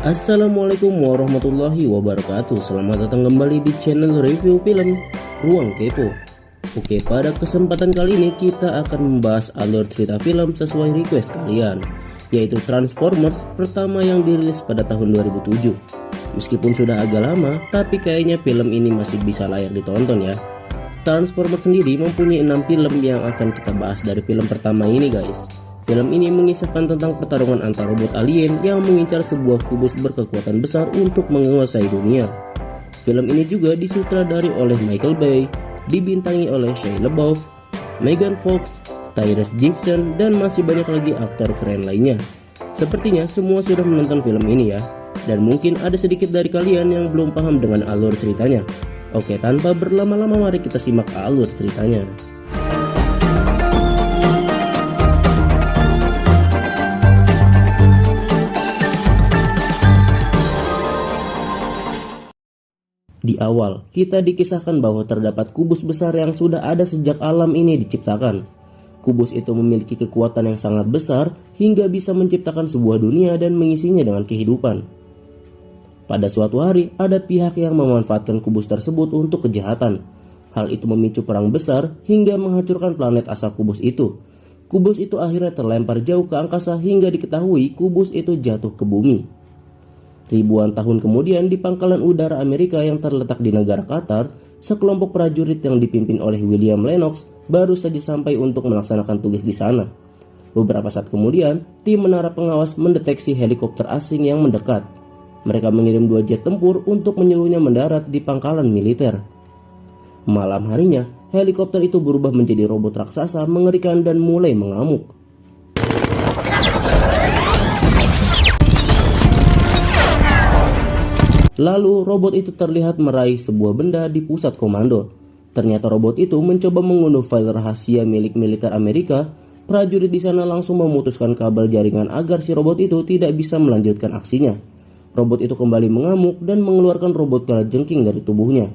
Assalamualaikum warahmatullahi wabarakatuh. Selamat datang kembali di channel review film Ruang Kepo. Oke, pada kesempatan kali ini kita akan membahas alur cerita film sesuai request kalian, yaitu Transformers pertama yang dirilis pada tahun 2007. Meskipun sudah agak lama, tapi kayaknya film ini masih bisa layak ditonton ya. Transformers sendiri mempunyai 6 film yang akan kita bahas dari film pertama ini guys. Film ini mengisahkan tentang pertarungan antar robot alien yang mengincar sebuah kubus berkekuatan besar untuk menguasai dunia. Film ini juga disutradari oleh Michael Bay, dibintangi oleh Shia LaBeouf, Megan Fox, Tyrese Gibson, dan masih banyak lagi aktor keren lainnya. Sepertinya semua sudah menonton film ini ya, dan mungkin ada sedikit dari kalian yang belum paham dengan alur ceritanya. Oke, tanpa berlama-lama mari kita simak alur ceritanya. Di awal, kita dikisahkan bahwa terdapat kubus besar yang sudah ada sejak alam ini diciptakan. Kubus itu memiliki kekuatan yang sangat besar hingga bisa menciptakan sebuah dunia dan mengisinya dengan kehidupan. Pada suatu hari, ada pihak yang memanfaatkan kubus tersebut untuk kejahatan. Hal itu memicu perang besar hingga menghancurkan planet asal kubus itu. Kubus itu akhirnya terlempar jauh ke angkasa hingga diketahui kubus itu jatuh ke bumi. Ribuan tahun kemudian di pangkalan udara Amerika yang terletak di negara Qatar, sekelompok prajurit yang dipimpin oleh William Lennox baru saja sampai untuk melaksanakan tugas di sana. Beberapa saat kemudian, tim menara pengawas mendeteksi helikopter asing yang mendekat. Mereka mengirim 2 jet tempur untuk menyuruhnya mendarat di pangkalan militer. Malam harinya, helikopter itu berubah menjadi robot raksasa mengerikan dan mulai mengamuk. Lalu robot itu terlihat meraih sebuah benda di pusat komando. Ternyata robot itu mencoba mengunduh file rahasia milik militer Amerika. Prajurit di sana langsung memutuskan kabel jaringan agar si robot itu tidak bisa melanjutkan aksinya. Robot itu kembali mengamuk dan mengeluarkan robot kalajengking dari tubuhnya.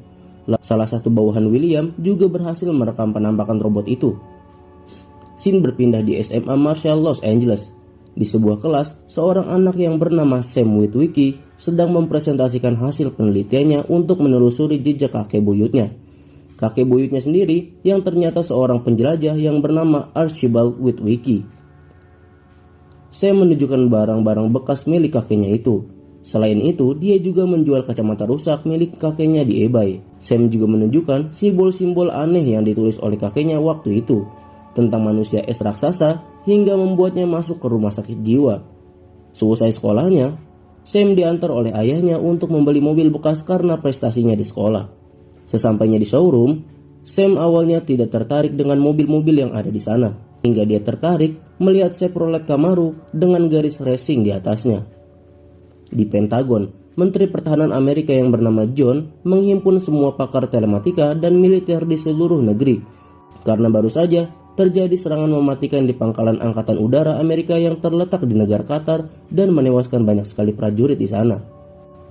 Salah satu bawahan William juga berhasil merekam penampakan robot itu. Scene berpindah di SMA Marshall, Los Angeles. Di sebuah kelas, seorang anak yang bernama Sam Witwicky sedang mempresentasikan hasil penelitiannya untuk menelusuri jejak kakek buyutnya. Kakek buyutnya sendiri yang ternyata seorang penjelajah yang bernama Archibald Witwicky. Sam menunjukkan barang-barang bekas milik kakeknya itu. Selain itu, dia juga menjual kacamata rusak milik kakeknya di eBay. Sam juga menunjukkan simbol-simbol aneh yang ditulis oleh kakeknya waktu itu tentang manusia es raksasa hingga membuatnya masuk ke rumah sakit jiwa. Selesai sekolahnya, Sam diantar oleh ayahnya untuk membeli mobil bekas karena prestasinya di sekolah. Sesampainya di showroom, Sam awalnya tidak tertarik dengan mobil-mobil yang ada di sana, hingga dia tertarik melihat Chevrolet Camaro dengan garis racing di atasnya. Di Pentagon, Menteri Pertahanan Amerika yang bernama John menghimpun semua pakar telematika dan militer di seluruh negeri, karena baru saja terjadi serangan mematikan di pangkalan angkatan udara Amerika yang terletak di negara Qatar dan menewaskan banyak sekali prajurit di sana.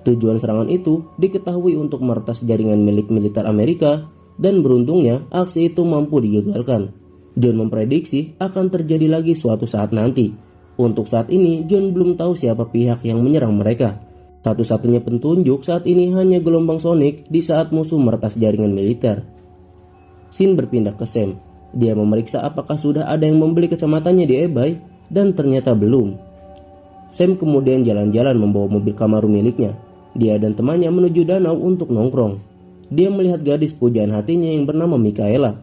Tujuan serangan itu diketahui untuk meretas jaringan milik militer Amerika dan beruntungnya aksi itu mampu digagalkan. John memprediksi akan terjadi lagi suatu saat nanti. Untuk saat ini John belum tahu siapa pihak yang menyerang mereka. Satu-satunya petunjuk saat ini hanya gelombang sonik di saat musuh meretas jaringan militer. Scene berpindah ke Sam. Dia memeriksa apakah sudah ada yang membeli kacamatanya di eBay dan ternyata belum. Sam kemudian jalan-jalan membawa mobil Camaro miliknya. Dia dan temannya menuju danau untuk nongkrong. Dia melihat gadis pujaan hatinya yang bernama Michaela.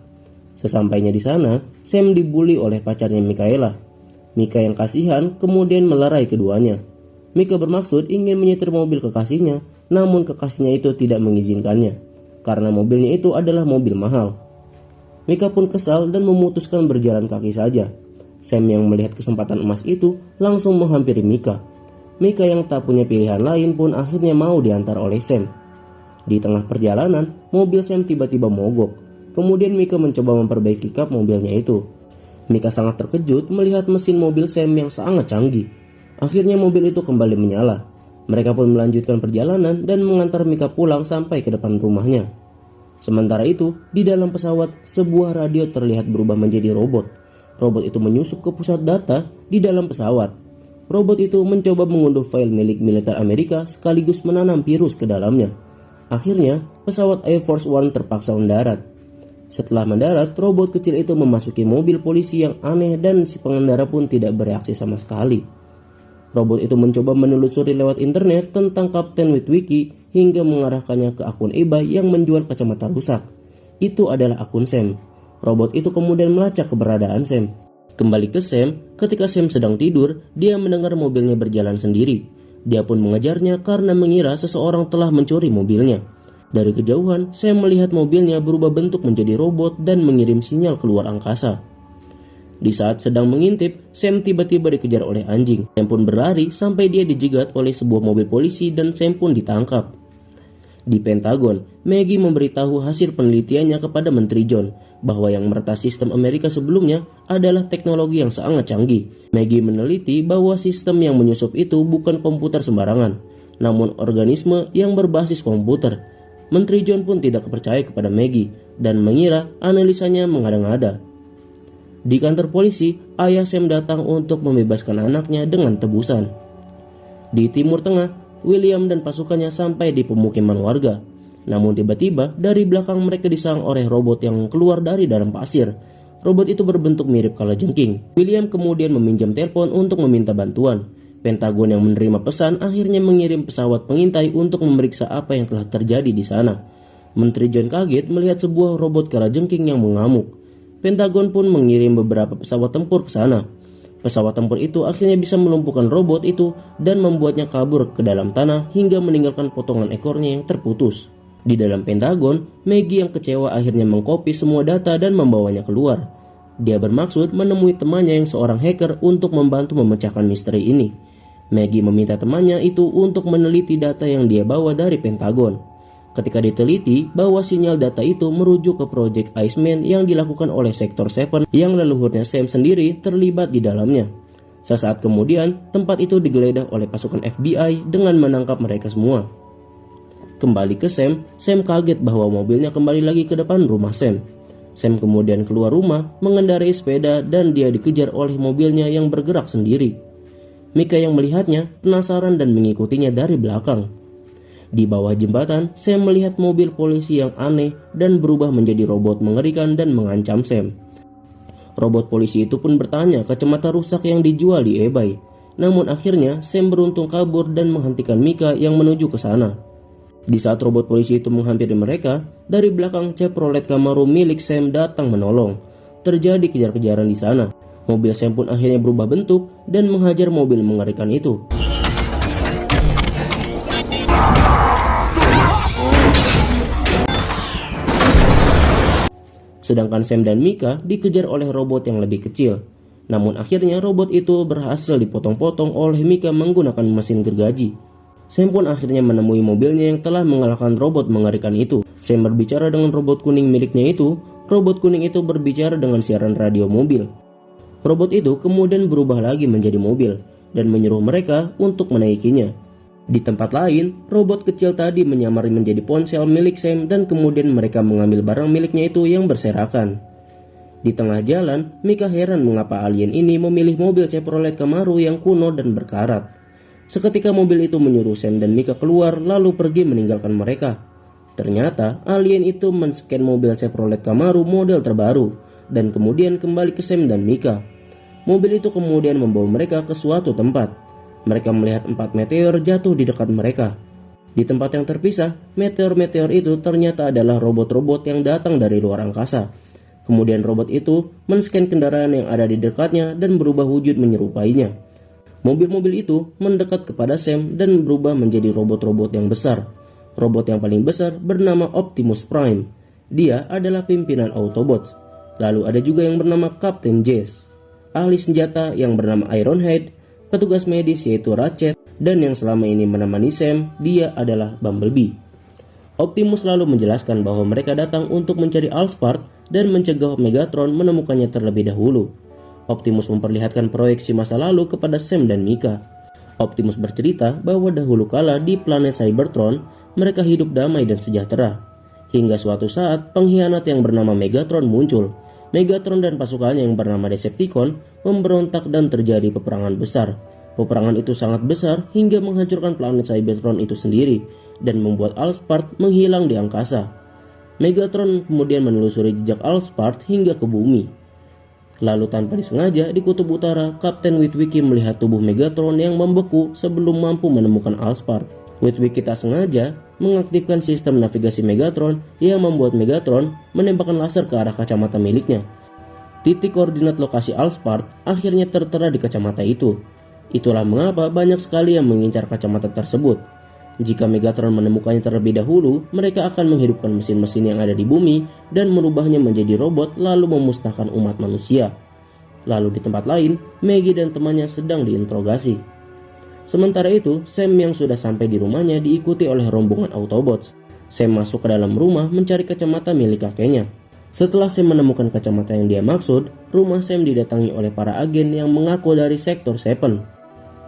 Sesampainya di sana, Sam dibully oleh pacarnya Michaela. Mika yang kasihan kemudian melerai keduanya. Mika bermaksud ingin menyetir mobil kekasihnya, namun kekasihnya itu tidak mengizinkannya karena mobilnya itu adalah mobil mahal. Mika pun kesal dan memutuskan berjalan kaki saja. Sam yang melihat kesempatan emas itu langsung menghampiri Mika. Mika yang tak punya pilihan lain pun akhirnya mau diantar oleh Sam. Di tengah perjalanan, mobil Sam tiba-tiba mogok. Kemudian Mika mencoba memperbaiki kap mobilnya itu. Mika sangat terkejut melihat mesin mobil Sam yang sangat canggih. Akhirnya mobil itu kembali menyala. Mereka pun melanjutkan perjalanan dan mengantar Mika pulang sampai ke depan rumahnya. Sementara itu, di dalam pesawat, sebuah radio terlihat berubah menjadi robot. Robot itu menyusup ke pusat data di dalam pesawat. robot itu mencoba mengunduh file milik militer Amerika sekaligus menanam virus ke dalamnya. Akhirnya, pesawat Air Force One terpaksa mendarat. Setelah mendarat, robot kecil itu memasuki mobil polisi yang aneh dan si pengendara pun tidak bereaksi sama sekali. Robot itu mencoba menelusuri lewat internet tentang Kapten Witwicky hingga mengarahkannya ke akun eBay yang menjual kacamata rusak. Itu adalah akun Sam. Robot itu kemudian melacak keberadaan Sam. Kembali ke Sam, ketika Sam sedang tidur, dia mendengar mobilnya berjalan sendiri. Dia pun mengejarnya karena mengira seseorang telah mencuri mobilnya. Dari kejauhan, Sam melihat mobilnya berubah bentuk menjadi robot dan mengirim sinyal keluar angkasa. Di saat sedang mengintip, Sam tiba-tiba dikejar oleh anjing. Sam pun berlari sampai dia dijegat oleh sebuah mobil polisi dan Sam pun ditangkap. Di Pentagon, Maggie memberitahu hasil penelitiannya kepada Menteri John bahwa yang meretas sistem Amerika sebelumnya adalah teknologi yang sangat canggih. Maggie meneliti bahwa sistem yang menyusup itu bukan komputer sembarangan, namun organisme yang berbasis komputer. Menteri John pun tidak percaya kepada Maggie dan mengira analisanya mengada-ngada. Di kantor polisi, ayah Sam datang untuk membebaskan anaknya dengan tebusan. Di Timur Tengah, William dan pasukannya sampai di pemukiman warga. Namun tiba-tiba dari belakang mereka diserang oleh robot yang keluar dari dalam pasir. Robot itu berbentuk mirip kalajengking. William kemudian meminjam telepon untuk meminta bantuan. Pentagon yang menerima pesan akhirnya mengirim pesawat pengintai untuk memeriksa apa yang telah terjadi di sana. Menteri John kaget melihat sebuah robot kalajengking yang mengamuk. Pentagon pun mengirim beberapa pesawat tempur ke sana. Pesawat tempur itu akhirnya bisa melumpuhkan robot itu dan membuatnya kabur ke dalam tanah hingga meninggalkan potongan ekornya yang terputus. Di dalam Pentagon, Maggie yang kecewa akhirnya mengkopi semua data dan membawanya keluar. Dia bermaksud menemui temannya yang seorang hacker untuk membantu memecahkan misteri ini. Maggie meminta temannya itu untuk meneliti data yang dia bawa dari Pentagon. Ketika diteliti bahwa sinyal data itu merujuk ke proyek Iceman yang dilakukan oleh Sektor 7 yang leluhurnya Sam sendiri terlibat di dalamnya. Sesaat kemudian, tempat itu digeledah oleh pasukan FBI dengan menangkap mereka semua. Kembali ke Sam, Sam kaget bahwa mobilnya kembali lagi ke depan rumah Sam. Sam kemudian keluar rumah, mengendarai sepeda dan dia dikejar oleh mobilnya yang bergerak sendiri. Mika yang melihatnya penasaran dan mengikutinya dari belakang. Di bawah jembatan, Sam melihat mobil polisi yang aneh dan berubah menjadi robot mengerikan dan mengancam Sam. Robot polisi itu pun bertanya kacamata rusak yang dijual di eBay. Namun akhirnya Sam beruntung kabur dan menghentikan Mika yang menuju ke sana. Di saat robot polisi itu menghampiri mereka, dari belakang Chevrolet Camaro milik Sam datang menolong. Terjadi kejar-kejaran di sana. Mobil Sam pun akhirnya berubah bentuk dan menghajar mobil mengerikan itu. Sedangkan Sam dan Mika dikejar oleh robot yang lebih kecil. Namun akhirnya robot itu berhasil dipotong-potong oleh Mika menggunakan mesin gergaji. Sam pun akhirnya menemui mobilnya yang telah mengalahkan robot mengerikan itu. Sam berbicara dengan robot kuning miliknya itu. Robot kuning itu berbicara dengan siaran radio mobil. Robot itu kemudian berubah lagi menjadi mobil dan menyuruh mereka untuk menaikinya. Di tempat lain, robot kecil tadi menyamar menjadi ponsel milik Sam dan kemudian mereka mengambil barang miliknya itu yang berserakan. Di tengah jalan, Mika heran mengapa alien ini memilih mobil Chevrolet Camaro yang kuno dan berkarat. Seketika mobil itu menyuruh Sam dan Mika keluar lalu pergi meninggalkan mereka. Ternyata alien itu men-scan mobil Chevrolet Camaro model terbaru dan kemudian kembali ke Sam dan Mika. Mobil itu kemudian membawa mereka ke suatu tempat. Mereka melihat 4 meteor jatuh di dekat mereka. Di tempat yang terpisah, meteor-meteor itu ternyata adalah robot-robot yang datang dari luar angkasa. Kemudian robot itu men-scan kendaraan yang ada di dekatnya dan berubah wujud menyerupainya. Mobil-mobil itu mendekat kepada Sam dan berubah menjadi robot-robot yang besar. Robot yang paling besar bernama Optimus Prime. Dia adalah pimpinan Autobots. Lalu ada juga yang bernama Captain Jazz, ahli senjata yang bernama Ironhide, petugas medis yaitu Ratchet, dan yang selama ini menemani Sam, dia adalah Bumblebee. Optimus lalu menjelaskan bahwa mereka datang untuk mencari Allspark dan mencegah Megatron menemukannya terlebih dahulu. Optimus memperlihatkan proyeksi masa lalu kepada Sam dan Mika. Optimus bercerita bahwa dahulu kala di planet Cybertron, mereka hidup damai dan sejahtera. Hingga suatu saat, pengkhianat yang bernama Megatron muncul. Megatron dan pasukannya yang bernama Decepticon memberontak dan terjadi peperangan besar. Peperangan itu sangat besar hingga menghancurkan planet Cybertron itu sendiri dan membuat Allspark menghilang di angkasa. Megatron kemudian menelusuri jejak Allspark hingga ke bumi. Lalu tanpa disengaja di kutub utara, Kapten Witwicky melihat tubuh Megatron yang membeku sebelum mampu menemukan Allspark. Witwicky tak sengaja mengaktifkan sistem navigasi Megatron yang membuat Megatron menembakkan laser ke arah kacamata miliknya. Titik koordinat lokasi Allspark akhirnya tertera di kacamata itu. Itulah mengapa banyak sekali yang mengincar kacamata tersebut. Jika Megatron menemukannya terlebih dahulu, mereka akan menghidupkan mesin-mesin yang ada di bumi dan merubahnya menjadi robot lalu memusnahkan umat manusia. Lalu di tempat lain, Maggie dan temannya sedang diinterogasi. Sementara itu, Sam yang sudah sampai di rumahnya diikuti oleh rombongan Autobots. Sam masuk ke dalam rumah mencari kacamata milik kakeknya. Setelah Sam menemukan kacamata yang dia maksud, rumah Sam didatangi oleh para agen yang mengaku dari Sektor 7.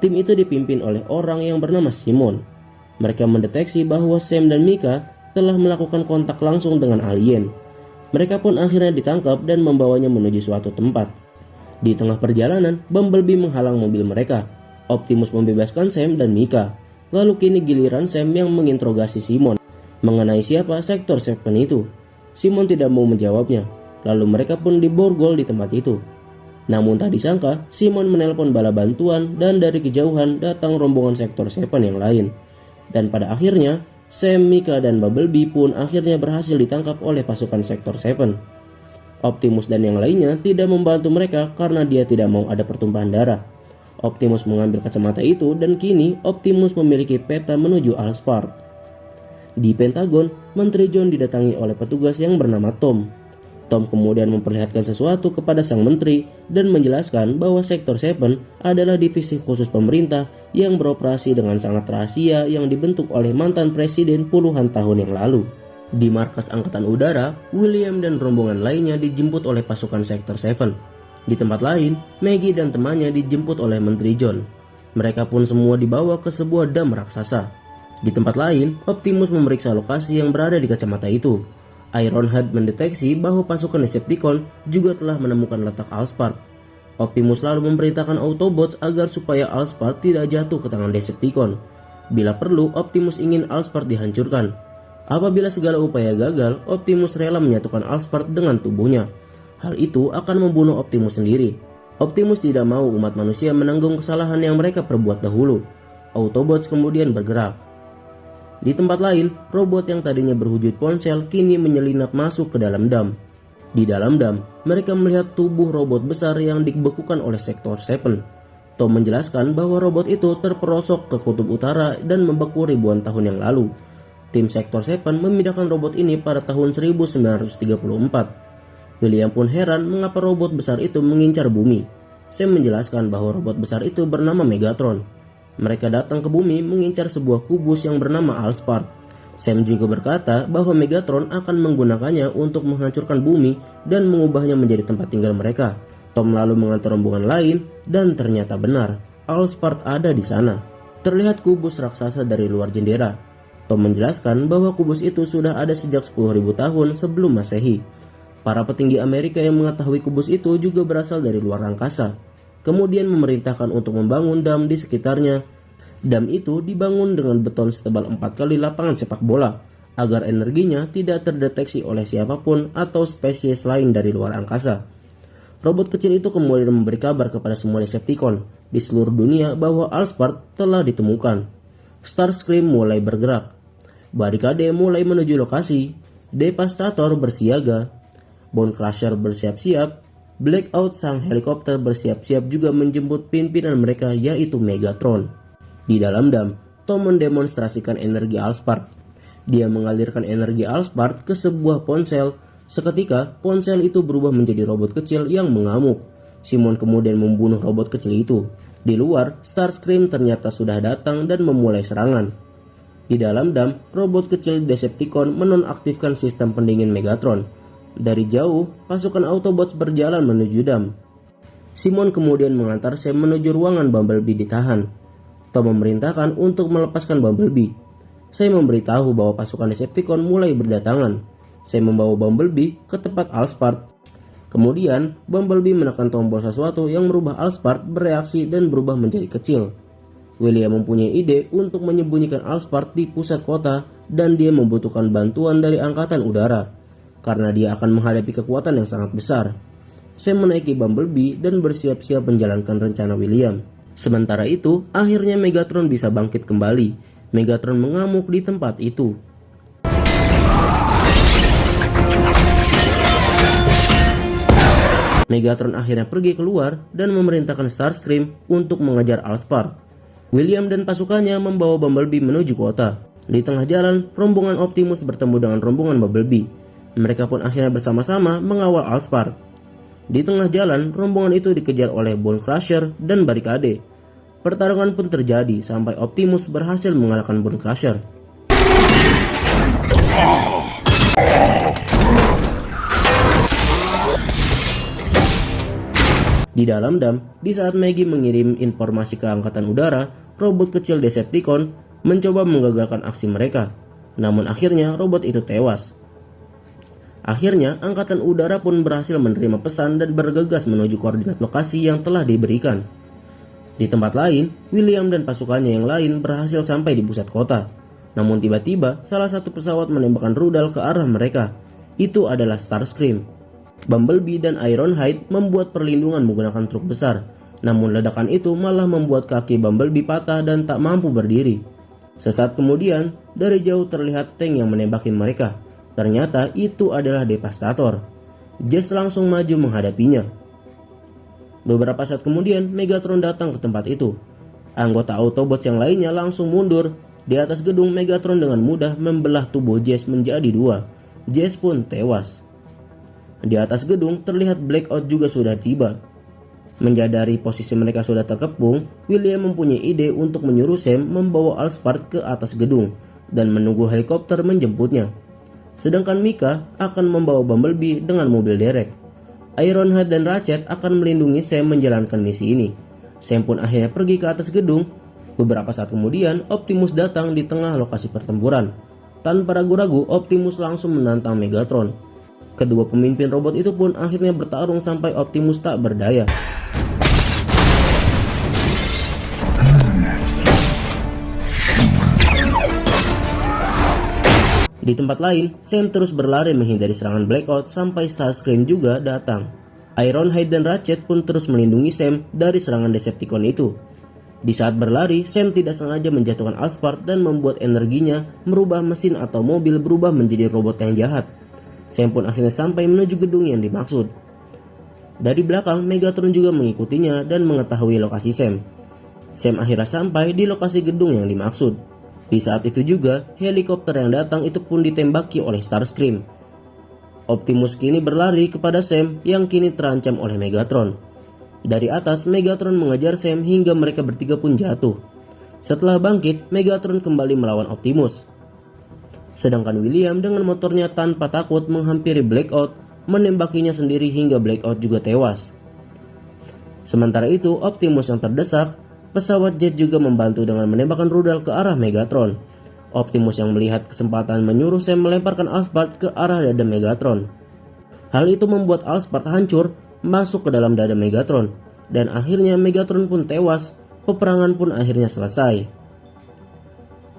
Tim itu dipimpin oleh orang yang bernama Simon. Mereka mendeteksi bahwa Sam dan Mika telah melakukan kontak langsung dengan alien. Mereka pun akhirnya ditangkap dan membawanya menuju suatu tempat. Di tengah perjalanan, Bumblebee menghalang mobil mereka. Optimus membebaskan Sam dan Mika. Lalu kini giliran Sam yang menginterogasi Simon mengenai siapa Sektor 7 itu. Simon tidak mau menjawabnya. Lalu mereka pun diborgol di tempat itu. Namun tak disangka, Simon menelpon bala bantuan dan dari kejauhan datang rombongan Sektor 7 yang lain. Dan pada akhirnya, Sam, Mika, dan Bumblebee pun akhirnya berhasil ditangkap oleh pasukan Sektor 7. Optimus dan yang lainnya tidak membantu mereka karena dia tidak mau ada pertumpahan darah. Optimus mengambil kacamata itu dan kini Optimus memiliki peta menuju Allspark. Di Pentagon, Menteri John didatangi oleh petugas yang bernama Tom. Tom kemudian memperlihatkan sesuatu kepada sang menteri dan menjelaskan bahwa Sektor 7 adalah divisi khusus pemerintah yang beroperasi dengan sangat rahasia yang dibentuk oleh mantan presiden puluhan tahun yang lalu. Di markas angkatan udara, William dan rombongan lainnya dijemput oleh pasukan Sektor 7. Di tempat lain, Maggie dan temannya dijemput oleh Menteri John. Mereka pun semua dibawa ke sebuah dam raksasa. Di tempat lain, Optimus memeriksa lokasi yang berada di kacamata itu. Ironhead mendeteksi bahwa pasukan Decepticon juga telah menemukan letak Allspark. Optimus lalu memerintahkan Autobots agar supaya Allspark tidak jatuh ke tangan Decepticon. Bila perlu, Optimus ingin Allspark dihancurkan. Apabila segala upaya gagal, Optimus rela menyatukan Allspark dengan tubuhnya. Hal itu akan membunuh Optimus sendiri. Optimus tidak mau umat manusia menanggung kesalahan yang mereka perbuat dahulu. Autobots kemudian bergerak. Di tempat lain, robot yang tadinya berwujud ponsel kini menyelinap masuk ke dalam dam. Di dalam dam, mereka melihat tubuh robot besar yang dibekukan oleh Sektor 7. Tom menjelaskan bahwa robot itu terperosok ke kutub utara dan membeku ribuan tahun yang lalu. Tim Sektor 7 memindahkan robot ini pada tahun 1934. William pun heran mengapa robot besar itu mengincar bumi. Sam menjelaskan bahwa robot besar itu bernama Megatron. Mereka datang ke bumi mengincar sebuah kubus yang bernama Allspark. Sam juga berkata bahwa Megatron akan menggunakannya untuk menghancurkan bumi dan mengubahnya menjadi tempat tinggal mereka. Tom lalu mengantar rombongan lain dan ternyata benar, Allspark ada di sana. Terlihat kubus raksasa dari luar jendela. Tom menjelaskan bahwa kubus itu sudah ada sejak 10.000 tahun sebelum Masehi. Para petinggi Amerika yang mengetahui kubus itu juga berasal dari luar angkasa. Kemudian memerintahkan untuk membangun dam di sekitarnya. Dam itu dibangun dengan beton setebal 4 kali lapangan sepak bola, agar energinya tidak terdeteksi oleh siapapun atau spesies lain dari luar angkasa. Robot kecil itu kemudian memberi kabar kepada semua Decepticon di seluruh dunia bahwa Allspark telah ditemukan. Starscream mulai bergerak. Barricade mulai menuju lokasi. Devastator bersiaga. Bone Crusher bersiap-siap. Blackout sang helikopter bersiap-siap juga menjemput pimpinan mereka yaitu Megatron. Di dalam dam, Tom mendemonstrasikan energi Allspark. Dia mengalirkan energi Allspark ke sebuah ponsel. Seketika, ponsel itu berubah menjadi robot kecil yang mengamuk. Simon kemudian membunuh robot kecil itu. Di luar, Starscream ternyata sudah datang dan memulai serangan. Di dalam dam, robot kecil Decepticon menonaktifkan sistem pendingin Megatron. Dari jauh, pasukan Autobots berjalan menuju dam. Simon kemudian mengantar Sam menuju ruangan Bumblebee ditahan. Tom memerintahkan untuk melepaskan Bumblebee. Sam memberitahu bahwa pasukan Decepticon mulai berdatangan. Sam membawa Bumblebee ke tempat Allspark. Kemudian, Bumblebee menekan tombol sesuatu yang merubah Allspark bereaksi dan berubah menjadi kecil. William mempunyai ide untuk menyembunyikan Allspark di pusat kota dan dia membutuhkan bantuan dari angkatan udara karena dia akan menghadapi kekuatan yang sangat besar. Sam menaiki Bumblebee dan bersiap-siap menjalankan rencana William. Sementara itu, akhirnya Megatron bisa bangkit kembali. Megatron mengamuk di tempat itu. Megatron akhirnya pergi keluar dan memerintahkan Starscream untuk mengejar Allspark. William dan pasukannya membawa Bumblebee menuju kota. Di tengah jalan, rombongan Optimus bertemu dengan rombongan Bumblebee. Mereka pun akhirnya bersama-sama mengawal Allspark. Di tengah jalan, rombongan itu dikejar oleh Bone Crusher dan Barricade. Pertarungan pun terjadi sampai Optimus berhasil mengalahkan Bone Crusher. Di dalam dam, di saat Maggie mengirim informasi ke angkatan udara, robot kecil Decepticon mencoba menggagalkan aksi mereka. Namun akhirnya robot itu tewas. Akhirnya angkatan udara pun berhasil menerima pesan dan bergegas menuju koordinat lokasi yang telah diberikan. Di tempat lain, William dan pasukannya yang lain berhasil sampai di pusat kota. Namun tiba-tiba salah satu pesawat menembakkan rudal ke arah mereka. Itu adalah Starscream. Bumblebee dan Ironhide membuat perlindungan menggunakan truk besar. Namun ledakan itu malah membuat kaki Bumblebee patah dan tak mampu berdiri. Sesaat kemudian, dari jauh terlihat tank yang menembaki mereka. Ternyata itu adalah Devastator. Jazz langsung maju menghadapinya. Beberapa saat kemudian, Megatron datang ke tempat itu. Anggota Autobots yang lainnya langsung mundur. Di atas gedung, Megatron dengan mudah membelah tubuh Jazz menjadi dua. Jazz pun tewas. Di atas gedung terlihat Blackout juga sudah tiba. Menyadari posisi mereka sudah terkepung, William mempunyai ide untuk menyuruh Sam membawa Allspark ke atas gedung dan menunggu helikopter menjemputnya. Sedangkan Mika akan membawa Bumblebee dengan mobil derek. Ironhead dan Ratchet akan melindungi Sam menjalankan misi ini. Sam pun akhirnya pergi ke atas gedung. Beberapa saat kemudian, Optimus datang di tengah lokasi pertempuran. Tanpa ragu-ragu, Optimus langsung menantang Megatron. Kedua pemimpin robot itu pun akhirnya bertarung sampai Optimus tak berdaya. Di tempat lain, Sam terus berlari menghindari serangan Blackout sampai Starscream juga datang. Ironhide dan Ratchet pun terus melindungi Sam dari serangan Decepticon itu. Di saat berlari, Sam tidak sengaja menjatuhkan Allspark dan membuat energinya merubah mesin atau mobil berubah menjadi robot yang jahat. Sam pun akhirnya sampai menuju gedung yang dimaksud. Dari belakang, Megatron juga mengikutinya dan mengetahui lokasi Sam. Sam akhirnya sampai di lokasi gedung yang dimaksud. Di saat itu juga, helikopter yang datang itu pun ditembaki oleh Starscream. Optimus kini berlari kepada Sam yang kini terancam oleh Megatron. Dari atas, Megatron mengejar Sam hingga mereka bertiga pun jatuh. Setelah bangkit, Megatron kembali melawan Optimus. Sedangkan William dengan motornya tanpa takut menghampiri Blackout, menembakinya sendiri hingga Blackout juga tewas. Sementara itu, Optimus yang terdesak, pesawat jet juga membantu dengan menembakkan rudal ke arah Megatron. Optimus yang melihat kesempatan menyuruh Sam melemparkan Allspark ke arah dada Megatron. Hal itu membuat Allspark hancur masuk ke dalam dada Megatron, dan akhirnya Megatron pun tewas. Peperangan pun akhirnya selesai.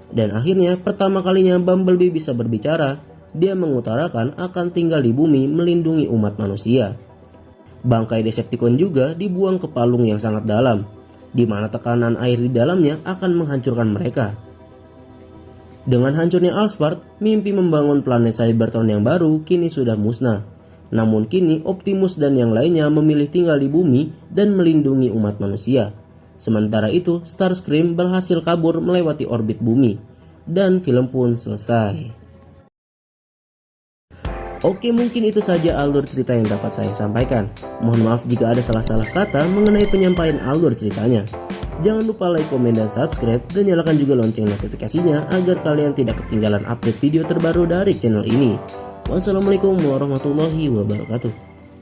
Dan akhirnya pertama kalinya Bumblebee bisa berbicara. Dia mengutarakan akan tinggal di bumi melindungi umat manusia. Bangkai Decepticon juga dibuang ke palung yang sangat dalam, di mana tekanan air di dalamnya akan menghancurkan mereka. Dengan hancurnya Allspark, mimpi membangun planet Cybertron yang baru kini sudah musnah. Namun kini Optimus dan yang lainnya memilih tinggal di bumi dan melindungi umat manusia. Sementara itu, Starscream berhasil kabur melewati orbit bumi, dan film pun selesai. Oke, mungkin itu saja alur cerita yang dapat saya sampaikan. Mohon maaf jika ada salah-salah kata mengenai penyampaian alur ceritanya. Jangan lupa like, komen, dan subscribe, dan nyalakan juga lonceng notifikasinya agar kalian tidak ketinggalan update video terbaru dari channel ini. Wassalamualaikum warahmatullahi wabarakatuh.